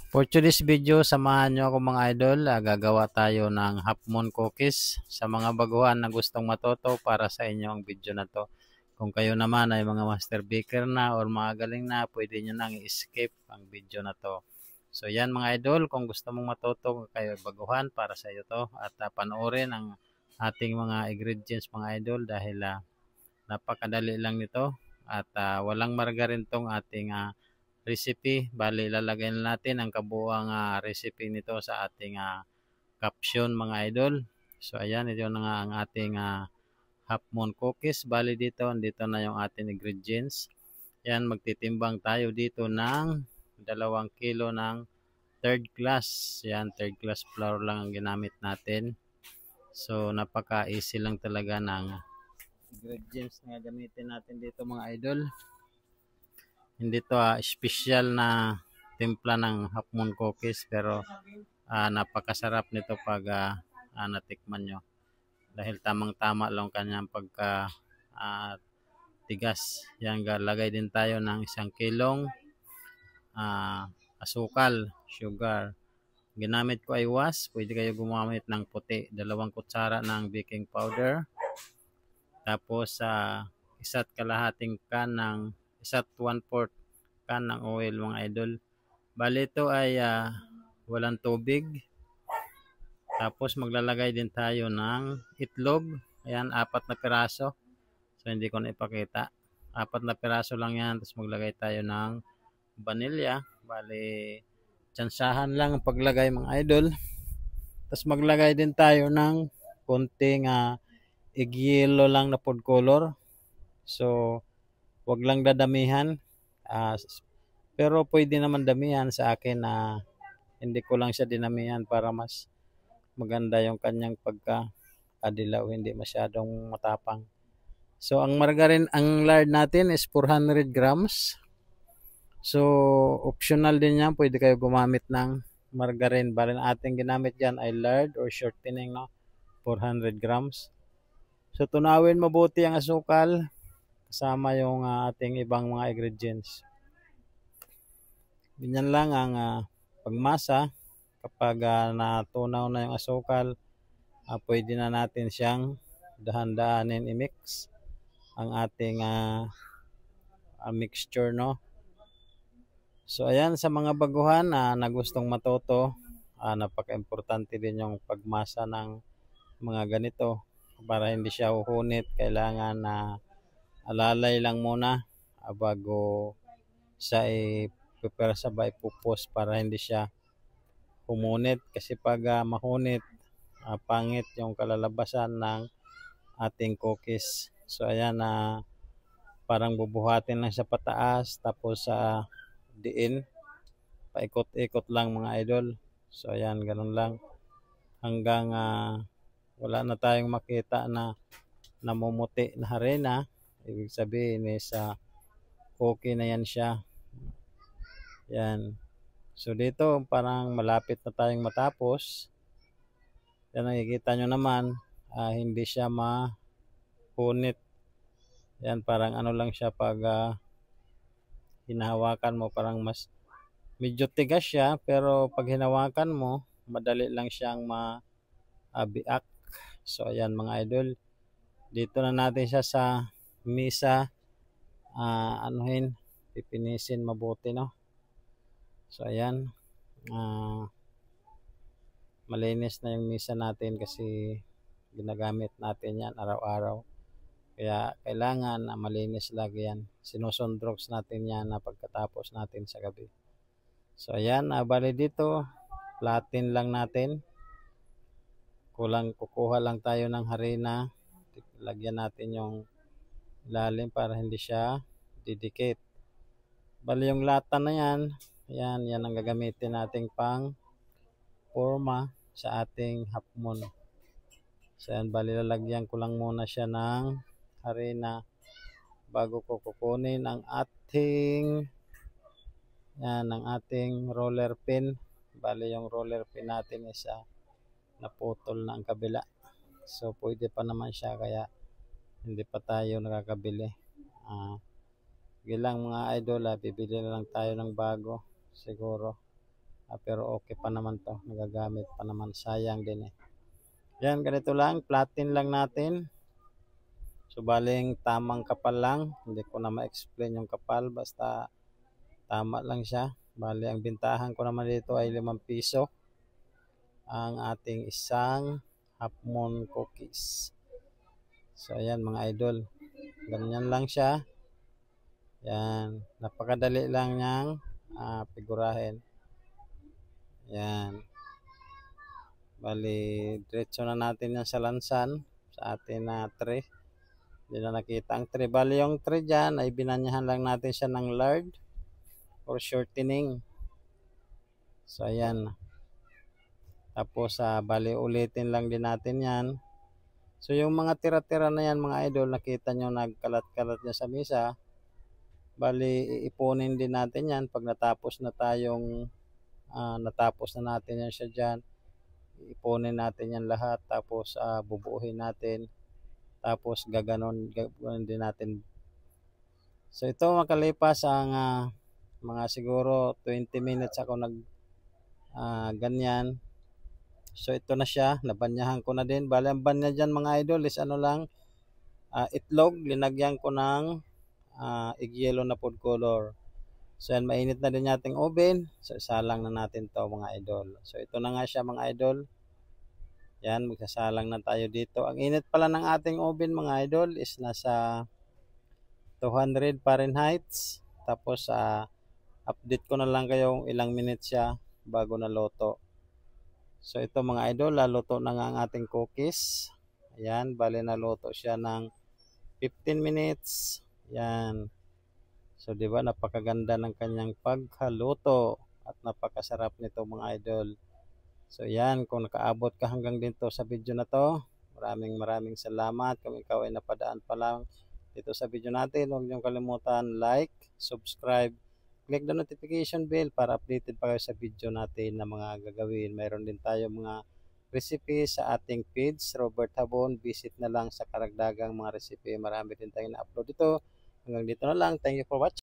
For today's video, samahan nyo ako mga idol. Gagawa tayo ng half moon cookies. Sa mga baguhan na gustong matuto, para sa inyo ang video na to. Kung kayo naman ay mga master baker na or mga galing na, pwede nyo nang i-skip ang video na to. So yan mga idol, kung gusto mong matuto kayo baguhan, para sa iyo to. At panoorin ang ating mga ingredients mga idol dahil napakadali lang nito. At walang margarin tong ating recipe. Bali, lalagay na natin ang kabuuang recipe nito sa ating caption mga idol. So ayan, ito na nga ang ating half moon cookies. Bali dito na yung ating ingredients. Yan, magtitimbang tayo dito ng 2 kilo ng third class. Yan, third class flour lang ang ginamit natin. So napaka easy lang talaga ng ingredients na gamitin natin dito mga idol. Hindi to special na timpla ng half moon cookies, pero napakasarap nito pag natikman nyo. Dahil tamang-tama lang kanyang pagka tigas. Yan, lagay din tayo ng 1 kilong asukal, sugar. Ginamit ko ay was, pwede kayo gumamit ng puti. 2 kutsara ng baking powder. Tapos isa't kalahating can ng isa't 1/4 can ng oil mga idol. Bali ito ay walang tubig. Tapos maglalagay din tayo ng itlog. Ayan, 4 na piraso. So hindi ko na ipakita. 4 na piraso lang yan. Tapos maglagay tayo ng vanilya. Bali, tsansahan lang ang paglagay mga idol. Tapos maglagay din tayo ng konting egg yellow lang na food color. So, wag lang dadamihan. Pero pwede naman damihan. Sa akin hindi ko lang siya dinamihan para mas maganda yung kanyang pagka-adilaw, hindi masyadong matapang. So ang margarine, ang lard natin is 400 grams. So optional din yan, pwede kayo gumamit ng margarine. Bali na ating ginamit dyan ay lard or shortening, no? 400 grams. So tunawin mabuti ang asukal kasama yung ating ibang mga ingredients. Ganyan lang ang pagmasa. Kapag natunaw na yung asukal, pwede na natin siyang dahan-dahanin i-mix ang ating mixture, no? So ayan, sa mga baguhan na gustong matuto, napaka-importante din yung pagmasa ng mga ganito para hindi siya uhunit. Kailangan na alalay lang muna bago siya i-prepare sabay pupos para hindi siya humunit. Kasi pag mahunit, pangit yung kalalabasan ng ating cookies. So ayan, parang bubuhatin lang sa pataas, tapos sa diin, paikot-ikot lang mga idol. So ayan, ganun lang hanggang wala na tayong makita na namumuti na harina. Ibig sabihin is okay na yan siya. Yan. So dito parang malapit na tayong matapos. Yan, nakikita nyo naman, hindi siya mahunit. Yan, parang ano lang siya pag hinahawakan mo, parang mas medyo tigas siya, pero pag hinawakan mo, madali lang siyang mabiak. So ayan mga idol, dito na natin siya sa misa anuhin, pipinisin mabuti, no? So ayan, malinis na yung misa natin kasi ginagamit natin yan araw-araw. Kaya kailangan malinis lagi yan. Sinusundrox natin yan na pagkatapos natin sa gabi. So ayan, bali dito, platin lang natin. Kukuha lang tayo ng harina. Lagyan natin yung lalim para hindi siya didikit. Bali yung lata na yan, yan ang gagamitin nating pang forma sa ating half moon. So yan, bali lalagyan ko lang muna siya ng harina bago ko kukunin ang ating roller pin. Bali yung roller pin natin is naputol na ang kabila. So pwede pa naman siya, kaya hindi pa tayo nakakabili. Gilang mga idol, bibili na lang tayo ng bago siguro. Pero okay pa naman to, nagagamit pa naman, sayang din eh. Yan, ganito lang, platin lang natin. So baling tamang kapal lang, hindi ko na ma-explain yung kapal, basta tama lang siya. Bali ang bintahan ko naman dito ay 5 piso ang ating isang half moon cookies. So ayan mga idol, ganyan lang siya. Yan, napakadali lang niyang figurahin. Yan. Bali, diretso na natin yan sa lansan sa atin na tray. Hindi na nakita ang tray. Bali, yung tray dyan ay binanyahan lang natin siya ng lard or shortening. So, ayan. Tapos, bali, ulitin lang din natin yan. So, yung mga tira-tira na yan, mga idol, nakita nyo nagkalat-kalat niya sa misa. Bali, iipunin din natin yan pag natapos na natin yan siya dyan. Ipunin natin yan lahat, tapos bubuuhin natin, tapos gaganon din natin. So ito makalipas ang mga siguro 20 minutes ako ganyan. So ito na siya, nabanyahan ko na din. Bali ang banya dyan mga idol is itlog, linagyan ko ng egg yellow na food color. So yan, mainit na din nating oven. So isalang na natin to mga idol. So ito na nga siya mga idol. Yan, magsasalang na tayo dito. Ang init pala ng ating oven mga idol is nasa 200 Fahrenheit. Tapos update ko na lang kayo ilang minutes siya bago naluto. So ito mga idol, laluto na nga ang ating cookies. Ayan, bali naluto siya ng 15 minutes. Yan. So, di ba, napakaganda ng kanyang paghaluto at napakasarap nito mga idol. So, yan, kung nakaabot ka hanggang dito sa video na to, maraming salamat. Kung ikaw ay napadaan pa lang dito sa video natin, huwag niyong kalimutan like, subscribe, click the notification bell para updated pa kayo sa video natin na mga gagawin. Mayroon din tayo mga recipe sa ating page, Robert Habon. Visit na lang sa karagdagang mga recipe. Marami din tayong na-upload dito. Hanggang dito na lang. Thank you for watching.